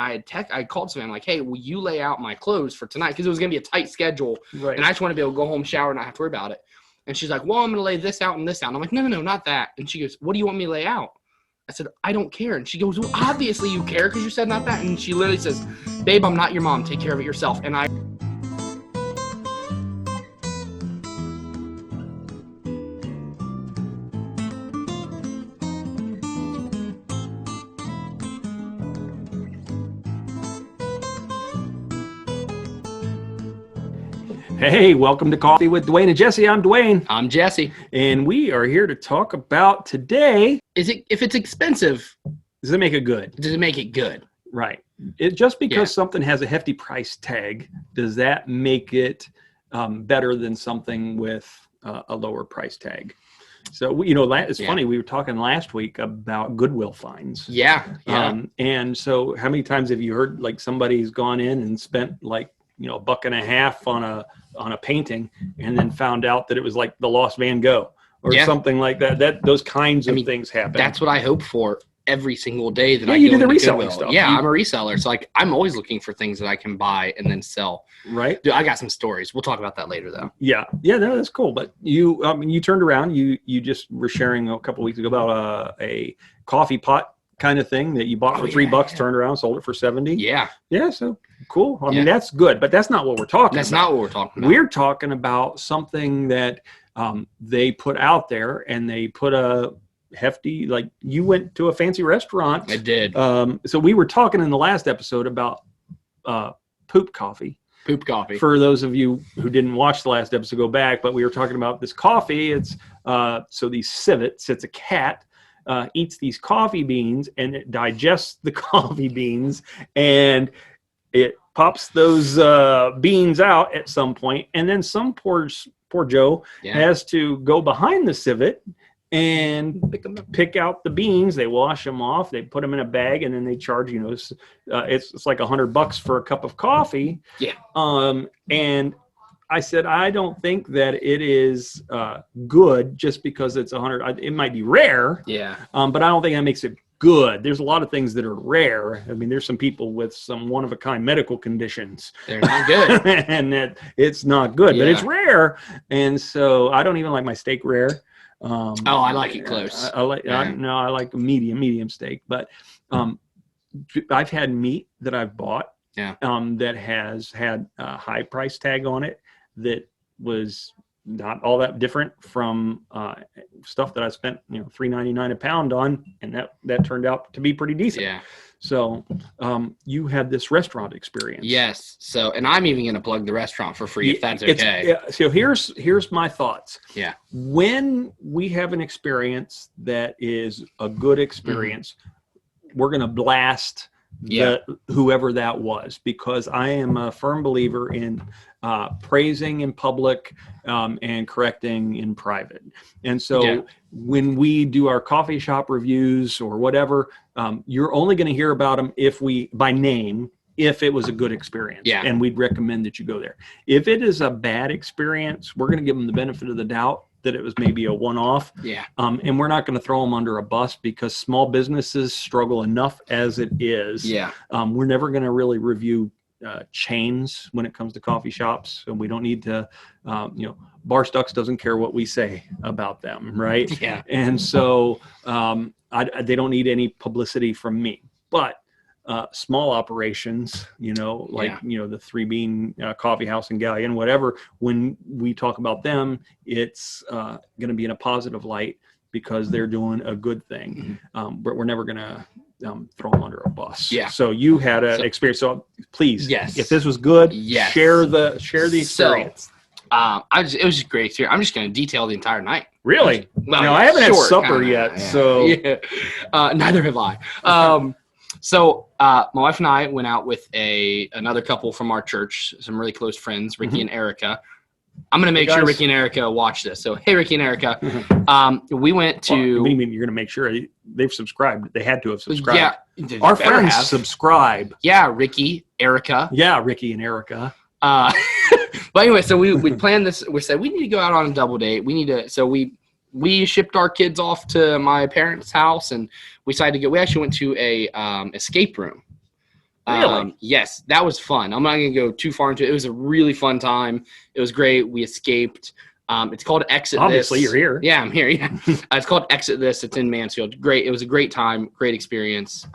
I called Savannah, like, hey, will you lay out my clothes for tonight? Because it was going to be a tight schedule. Right. And I just want to be able to go home, shower, and not have to worry about it. And she's like, well, I'm going to lay this out and this out. And I'm like, no, not that. And she goes, what do you want me to lay out? I said, I don't care. And she goes, well, obviously you care because you said not that. And she literally says, babe, I'm not your mom. Take care of it yourself. And I... Hey, welcome to Coffee with Dwayne and Jesse. I'm Dwayne. I'm Jesse. And we are here to talk about today. If it's expensive, does it make it good? Does it make it good? Right. Just because something has a hefty price tag, does that make it better than something with a lower price tag? So, it's funny. We were talking last week about Goodwill finds. Yeah. And so how many times have you heard like somebody's gone in and spent like, $1.50 on a painting and then found out that it was like the Lost Van Gogh or something like that. Those kinds of things happen. That's what I hope for every single day that I you go do the into reselling Goodwill. stuff. Yeah, I'm a reseller. So like I'm always looking for things that I can buy and then sell. Right. Dude, I got some stories. We'll talk about that later though. Yeah. No, that's cool. But you turned around, you just were sharing a couple of weeks ago about a coffee pot kind of thing that you bought for $3, turned around, sold it for 70. Yeah. Yeah. So cool. I mean, that's good, but that's not what we're talking about. That's not what we're talking about. We're talking about something that they put out there, and they put a hefty, like you went to a fancy restaurant. I did. So we were talking in the last episode about poop coffee. Poop coffee. For those of you who didn't watch the last episode, go back. But we were talking about this coffee. It's so these civets. It's a cat. Eats these coffee beans, and it digests the coffee beans, and it pops those beans out at some point, and then some poor Joe has to go behind the civet and pick out the beans. They wash them off, they put them in a bag, and then they charge it's like $100 for a cup of coffee. And I said, I don't think that it is good just because it's 100. It might be rare, but I don't think that makes it good. There's a lot of things that are rare. I mean, there's some people with some one-of-a-kind medical conditions. They're not good. And that it's not good, but it's rare. And so I don't even like my steak rare. I like it close. I like medium steak. But I've had meat that I've bought that has had a high price tag on it that was not all that different from stuff that I spent $3.99 a pound on, and that turned out to be pretty decent. So you had this restaurant experience. Yes. So, and I'm even going to plug the restaurant for free if that's okay. So here's my thoughts. When we have an experience that is a good experience, we're going to blast whoever that was, because I am a firm believer in praising in public and correcting in private. And so when we do our coffee shop reviews or whatever, you're only going to hear about them by name if it was a good experience. And we'd recommend that you go there. If it is a bad experience, we're going to give them the benefit of the doubt that it was maybe a one-off. And we're not going to throw them under a bus, because small businesses struggle enough as it is. We're never going to really review chains when it comes to coffee shops. So we don't need to, Barstucks doesn't care what we say about them. Right. And so they don't need any publicity from me, but small operations, the Three Bean Coffee House and Galleon, whatever, when we talk about them, it's going to be in a positive light because they're doing a good thing. But we're never going to throw them under a bus. So you had an experience. So please, if this was good, share the experience. It was a great experience. I'm just going to detail the entire night. Really? I haven't had supper yet. So neither have I. So my wife and I went out with another couple from our church, some really close friends, Ricky and Erica. I'm going to make sure Ricky and Erica watch this. So, hey, Ricky and Erica, we went to... You're going to make sure they've subscribed. They had to have subscribed. Our friends subscribe. Ricky, Erica. Ricky and Erica. But anyway, so we planned this. We said we need to go out on a double date. So we shipped our kids off to my parents' house, and we decided to go. We actually went to a escape room. Really? Yes, that was fun. I'm not going to go too far into it. It was a really fun time. It was great. We escaped. It's called Exit Obviously, This. you're here. Yeah, I'm here. Yeah. It's called Exit This. It's in Mansfield. Great. It was a great time, great experience.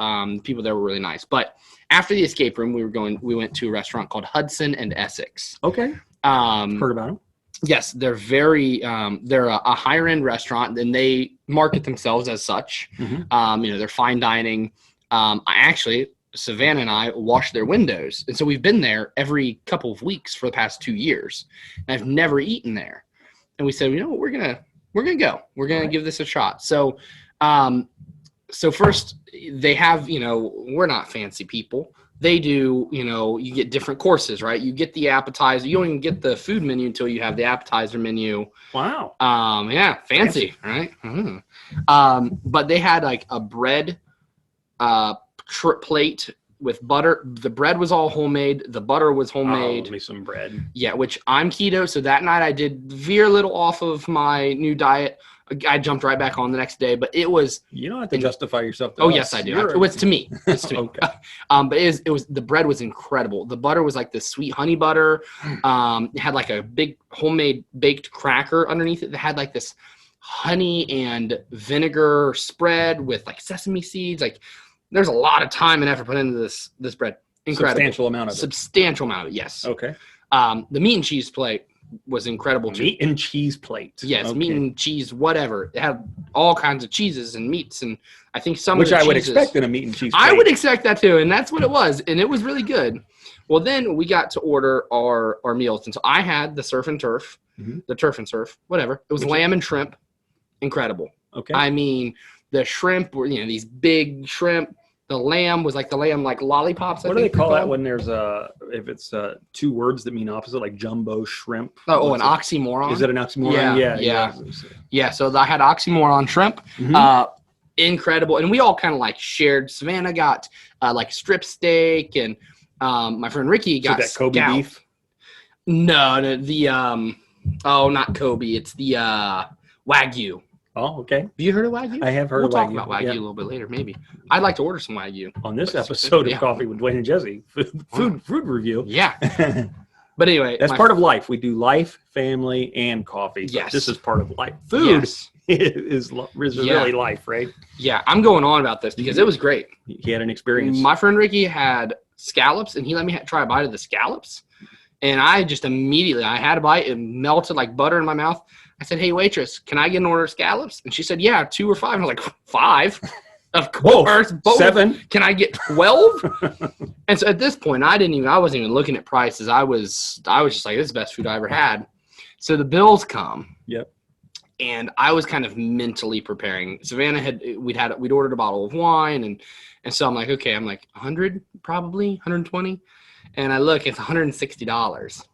People there were really nice. But after the escape room, we went to a restaurant called Hudson and Essex. Okay. Heard about them. Yes, they're very they're a higher end restaurant, and they market themselves as such. They're fine dining. Savannah and I wash their windows, and so we've been there every couple of weeks for the past 2 years. And I've never eaten there, and we said, you know what, we're gonna go. We're gonna give this a shot. So, so first they have, we're not fancy people. They do, you get different courses, right? You get the appetizer. You don't even get the food menu until you have the appetizer menu. Wow. Yeah, fancy. Right? But they had like a bread plate with butter. The bread was all homemade. The butter was homemade. Give me some bread. Yeah, which I'm keto, so that night I did veer a little off of my new diet. I jumped right back on the next day, but it was. You don't have to justify yourself. Oh yes, I do. It was to me. It's to me. Okay. But it was the bread was incredible. The butter was like this sweet honey butter. It had like a big homemade baked cracker underneath it that had like this honey and vinegar spread with like sesame seeds. Like there's a lot of time and effort put into this bread. Incredible. Substantial amount of it. Substantial amount of it. Yes. Okay. The meat and cheese plate was incredible too. Meat and cheese plate. Yes, okay. Meat and cheese, whatever. It had all kinds of cheeses and meats, and I think which I would expect in a meat and cheese plate. I would expect that too, and that's what it was, and it was really good. Well, then we got to order our meals, and so I had the surf and turf, the turf and surf, whatever. It was lamb and shrimp, incredible. Okay. I mean, the shrimp were these big shrimp. The lamb was like lollipops. What do they call that when there's if it's two words that mean opposite, like jumbo shrimp? Oh, an oxymoron. Is it an oxymoron? Yeah. So I had oxymoron shrimp. Incredible. And we all kind of like shared. Savannah got like strip steak, and my friend Ricky got that Kobe beef. No, not Kobe. It's the Wagyu. Oh, okay. Have you heard of Wagyu? I have heard of Wagyu. We'll talk about Wagyu a little bit later, maybe. I'd like to order some Wagyu. On this episode of Coffee with Dwayne and Jesse, food review. Yeah. But anyway. That's part of life. We do life, family, and coffee. Yes. This is part of life. Food is really life, right? Yeah, I'm going on about this because it was great. He had an experience. My friend Ricky had scallops, and he let me try a bite of the scallops. And I just immediately, I had a bite. It melted like butter in my mouth. I said, "Hey, waitress, can I get an order of scallops?" And she said, "Yeah, 2 or 5. And I was like, 5? Of course. Both. 7. Can I get 12? And so at this point, I wasn't even looking at prices. I was just like, this is the best food I ever had. So the bills come. Yep. And I was kind of mentally preparing. Savannah we'd ordered a bottle of wine, and so I'm like, okay, I'm like 100, probably 120. And I look, it's $160.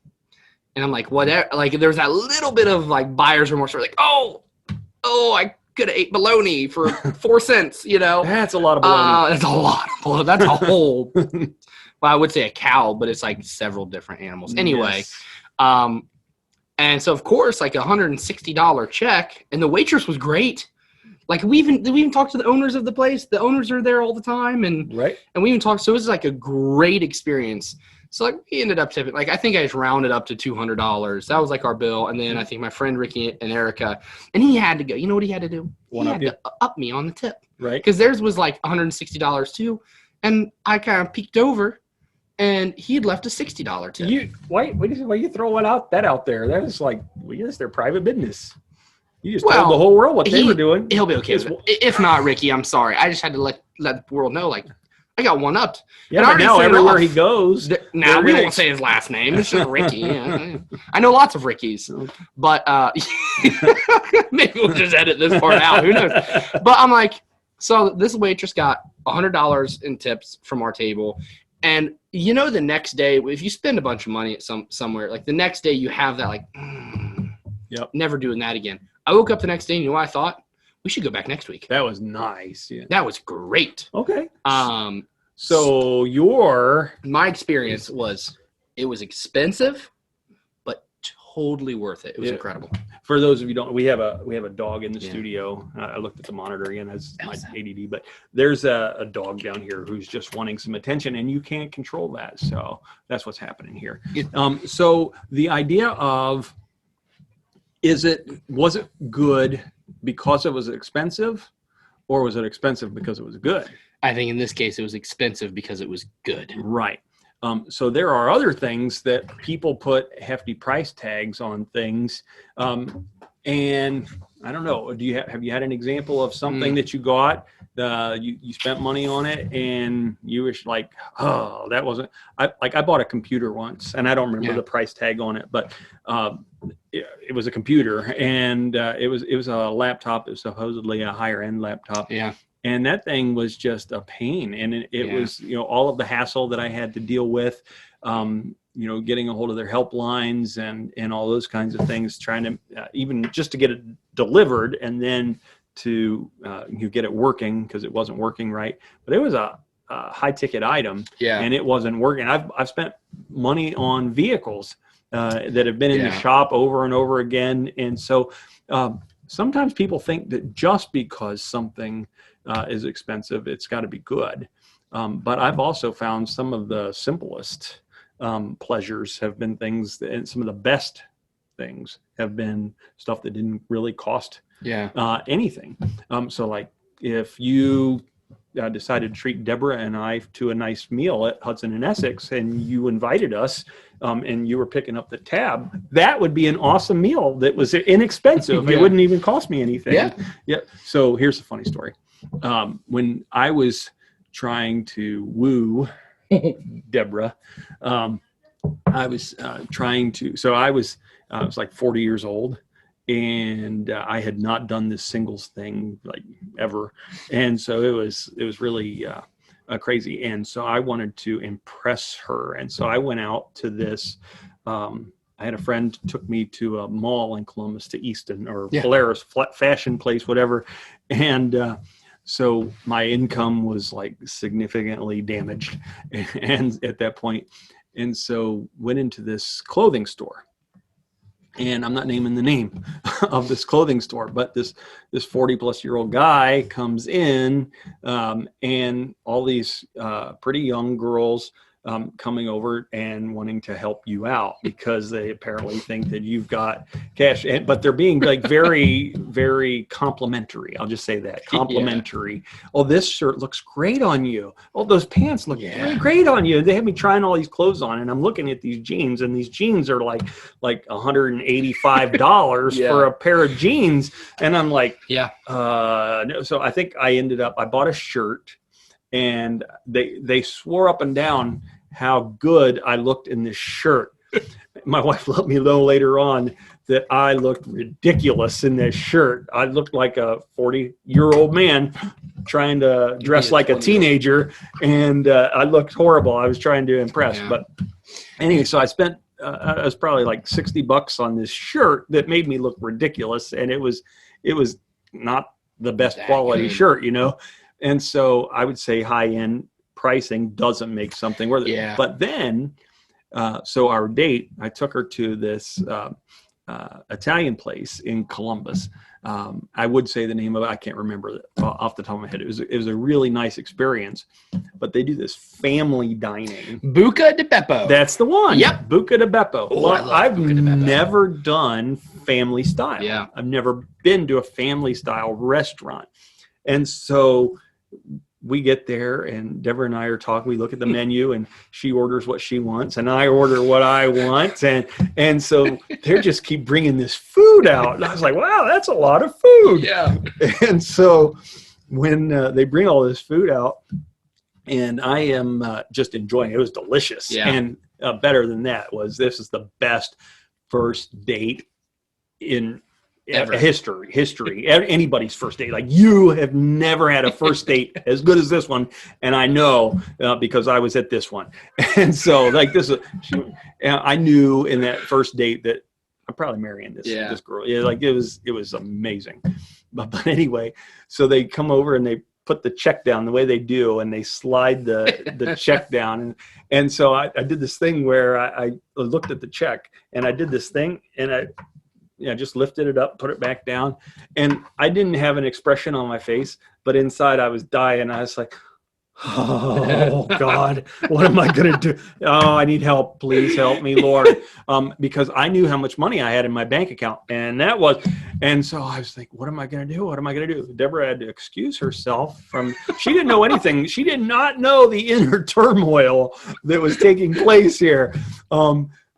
And I'm like, whatever. Like, there's that little bit of like buyer's remorse. We're like, oh, I could have ate bologna for 4 cents. That's a lot of bologna. That's a lot of bologna. That's a whole. Well, I would say a cow, but it's like several different animals. Anyway, yes. And so of course, like $160 check, and the waitress was great. Like we even talked to the owners of the place. The owners are there all the time, and we even talked. So it was like a great experience. So like we ended up tipping, like I think I just rounded up to $200. That was like our bill. And then I think my friend Ricky and Erica, and he had to go. You know what he had to do? He had to up me on the tip. Right. Because theirs was like $160 too. And I kind of peeked over, and he had left a $60 tip. Why you throw that out there? That is like, that's their private business. You just told the whole world what they were doing. He'll be okay with it. If not, Ricky, I'm sorry. I just had to let the world know, like, I got one upped. Yeah, but now everywhere he goes. Now we won't say his last name. It's just Ricky. Yeah. I know lots of Rickies. But maybe we'll just edit this part out. Who knows? But I'm like, so this waitress got $100 in tips from our table. And the next day, if you spend a bunch of money at somewhere, like the next day you have that like, never doing that again. I woke up the next day and you know what I thought? We should go back next week. That was nice. Yeah. That was great. Okay. So my experience was, it was expensive, but totally worth it. It was incredible. For those of you who don't, we have a dog in the studio. I looked at the monitor again. That's my ADD, but there's a dog down here who's just wanting some attention, and you can't control that. So that's what's happening here. So the idea of, was it good because it was expensive, or was it expensive because it was good? I think in this case it was expensive because it was good. Right. So there are other things that people put hefty price tags on things. And I don't know, have you had an example of something that you got, you spent money on it and you wish like, oh, that wasn't, I bought a computer once and I don't remember the price tag on it, but it was a computer and it was a laptop. It was supposedly a higher end laptop. Yeah. And that thing was just a pain. And it was, all of the hassle that I had to deal with, getting a hold of their helplines and all those kinds of things, trying to even just to get it delivered and then to get it working because it wasn't working right. But it was a high ticket item and it wasn't working. I've spent money on vehicles that have been in the shop over and over again. And so sometimes people think that just because something is expensive, it's got to be good. But I've also found some of the simplest pleasures have been things that, and some of the best things have been stuff that didn't really cost anything. So like if you decided to treat Deborah and I to a nice meal at Hudson and Essex and you invited us and you were picking up the tab, that would be an awesome meal that was inexpensive. It wouldn't even cost me anything. So here's a funny story. When I was trying to woo Deborah, I was like 40 years old and I had not done this singles thing like ever. And so it was really crazy. And so I wanted to impress her. And so I went out to this, I had a friend took me to a mall in Columbus, to Easton or Polaris fashion place, whatever. And, so my income was like significantly damaged and at that point. And so went into this clothing store and I'm not naming the name of this clothing store, but this 40-plus-year-old guy comes in and all these pretty young girls coming over and wanting to help you out because they apparently think that you've got cash, but they're being like very, very complimentary. I'll just say that, complimentary. Oh, this shirt looks great on you. Oh, those pants look great on you. They have me trying all these clothes on and I'm looking at these jeans and these jeans are like $185 for a pair of jeans. And I'm like, no. So I think I bought a shirt. And they swore up and down how good I looked in this shirt. My wife let me know later on that I looked ridiculous in this shirt. I looked like a 40-year-old man trying to dress like a teenager, and I looked horrible. I was trying to impress. But anyway, so I spent it was probably like $60 on this shirt that made me look ridiculous, and it was not the best quality shirt, And so I would say high-end pricing doesn't make something worth it. But then, so our date, I took her to this Italian place in Columbus. I would say the name of it. I can't remember it off the top of my head. It was a really nice experience. But they do this family dining. Buca di Beppo. That's the one. Yep. Buca di Beppo. Oh, well, I've never done family style. Yeah. I've never been to a family style restaurant. And so we get there and Deborah and I are talking. We look at the menu and she orders what she wants and I order what I want. And so they just keep bringing this food out. And I was like, wow, that's a lot of food. Yeah. And so when they bring all this food out and I am just enjoying it, it was delicious. Yeah. And better than that this is the best first date in ever. History, anybody's first date. Like you have never had a first date as good as this one. And I know because I was at this one. And so like I knew in that first date that I'm probably marrying this girl. Yeah. Like it was amazing. But anyway, so they come over and put the check down the way they do, and they slide the check down. And so I did this thing where I looked at the check, and I did this thing, and I just lifted it up, put it back down, and I didn't have an expression on my face, but inside I was dying. I was like, oh God, what am I going to do? Oh, I need help. Please help me, Lord. Because I knew how much money I had in my bank account, and so I was like, what am I going to do? What am I going to do? Deborah had to excuse herself she didn't know anything. She did not know the inner turmoil that was taking place here.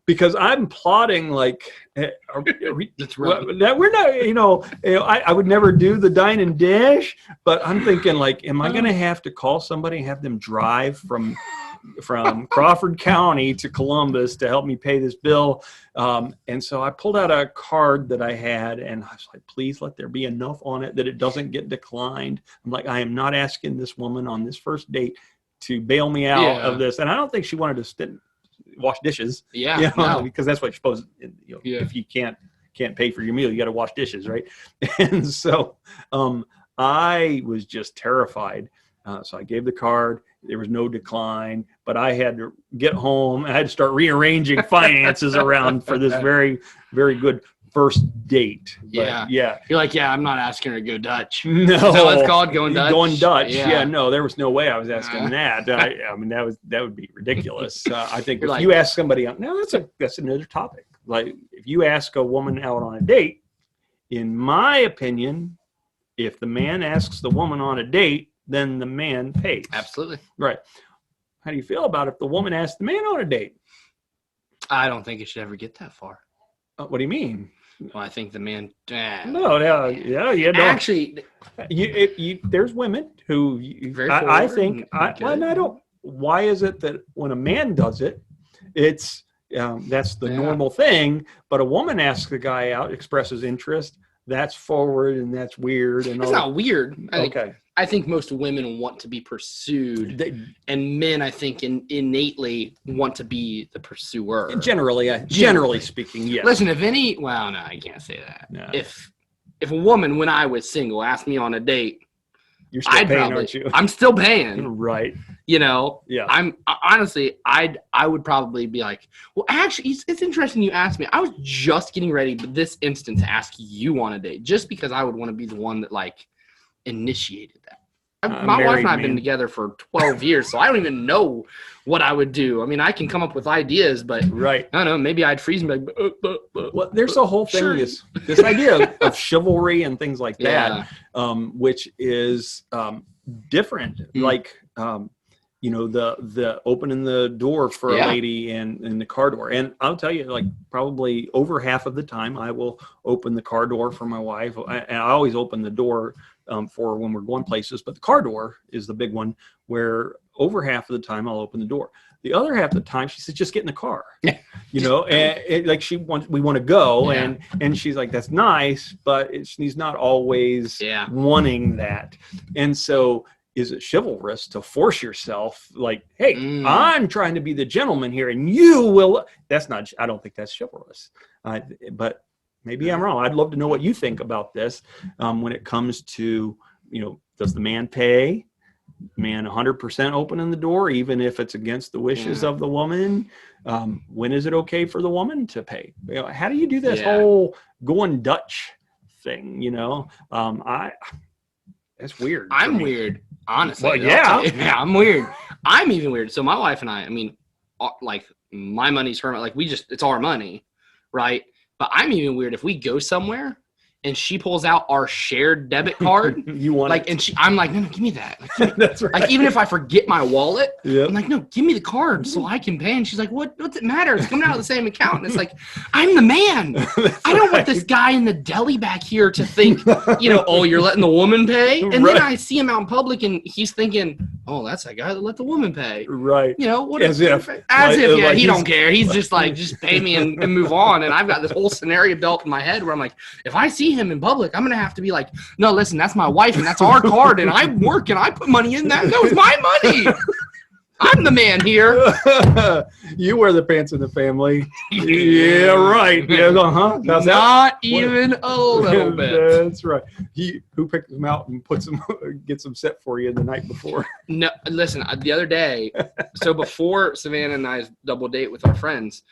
Because I'm plotting like, that's right. We're not, I would never do the dine and dish, but I'm thinking like, am I going to have to call somebody and have them drive from Crawford County to Columbus to help me pay this bill? And so I pulled out a card that I had, and I was like, please let there be enough on it that it doesn't get declined. I'm like, I am not asking this woman on this first date to bail me out of this. And I don't think she wanted to wash dishes, because that's what you're supposed to, if you can't pay for your meal, you got to wash dishes, right? And so I was just terrified. So I gave the card. There was no decline, but I had to get home. I had to start rearranging finances around for this very, very good first date. But, yeah. You're like, I'm not asking her to go Dutch. No. Is that what it's called, going Dutch? Going Dutch. Yeah, no, there was no way I was asking that. I mean, that would be ridiculous. I think if you ask somebody, that's another topic. Like if you ask a woman out on a date, in my opinion, if the man asks the woman on a date, then the man pays. Absolutely. Right. How do you feel about if the woman asks the man on a date? I don't think it should ever get that far. What do you mean? Well, I think the man. No. Actually, there's women who I think. Why is it that when a man does it, it's that's the normal thing, but a woman asks the guy out, expresses interest, that's forward and that's weird. And it's not weird. I think most women want to be pursued, and men, I think, innately want to be the pursuer. Generally speaking, yes. Listen, no, I can't say that. No. If a woman, when I was single, asked me on a date, you're still paying, aren't you? I'm still paying, right? Yeah. I'm honestly, I would probably be like, well, actually, it's interesting you asked me. I was just getting ready, but this instant to ask you on a date, just because I would want to be the one that initiated that. My wife and I have been together for 12 years, so I don't even know what I would do. I mean, I can come up with ideas, but I don't know, maybe I'd freeze and be like, well, there's a whole thing, this idea of chivalry and things like that, which is different. Like, the opening the door for a lady in the car door. And I'll tell you, probably over half of the time I will open the car door for my wife. I always open the door for when we're going places, but the car door is the big one where over half of the time I'll open the door. The other half of the time she says, just get in the car, and we want to go. And she's like, that's nice, but she's not always wanting that. And so is it chivalrous to force yourself hey, I'm trying to be the gentleman here and you will, I don't think that's chivalrous. But maybe I'm wrong. I'd love to know what you think about this when it comes to, does the man pay? Man 100% opening the door, even if it's against the wishes of the woman? When is it okay for the woman to pay? How do you do this whole going Dutch thing? That's weird. I'm weird, honestly. Well, I'm weird. I'm even weird. So my wife and I mean, my money's her money. It's our money, right? But I'm even weird if we go somewhere and she pulls out our shared debit card. You want it? And I'm like, no, give me that. That's right. Even if I forget my wallet, I'm like, no, give me the card so I can pay. And she's like, what's it matter? It's coming out of the same account. And it's like, I'm the man. I don't want this guy in the deli back here to think, you're letting the woman pay. And then I see him out in public and he's thinking, oh, that's that guy that let the woman pay. Right. As if he don't care. He's just like, just pay me and move on. And I've got this whole scenario built in my head where I'm like, if I see him in public, I'm gonna have to be like, no, listen, that's my wife and that's our card and I work and I put money in that. No, it's my money. I'm the man here. You wear the pants in the family. Yeah, right. Yeah, How's Not even a little bit. That's right. Who picks them out and gets them set for you the night before? No, listen. The other day, so before Savannah and I's double date with our friends,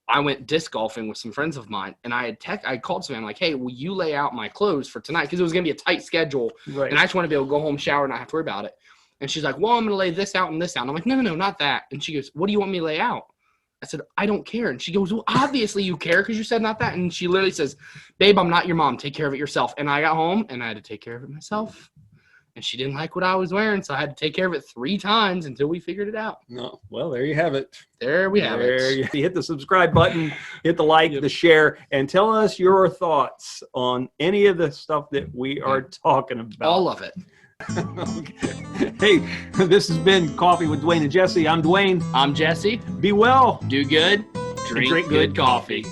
I went disc golfing with some friends of mine, and I called Savannah like, "Hey, will you lay out my clothes for tonight?" Because it was gonna be a tight schedule, right. And I just want to be able to go home, shower, and not have to worry about it. And she's like, "Well, I'm gonna lay this out and this out." And I'm like, "No, not that." And she goes, "What do you want me to lay out?" I said, "I don't care." And she goes, "Well, obviously you care because you said not that." And she literally says, "Babe, I'm not your mom. Take care of it yourself." And I got home and I had to take care of it myself. And she didn't like what I was wearing, so I had to take care of it 3 times until we figured it out. No, well, there you have it. There we have it. You hit the subscribe button, hit the like, the share, and tell us your thoughts on any of the stuff that we are talking about. All of it. Okay. Hey, this has been Coffee with Dwayne and Jesse. I'm Dwayne. I'm Jesse. Be well. Do good. Drink good coffee.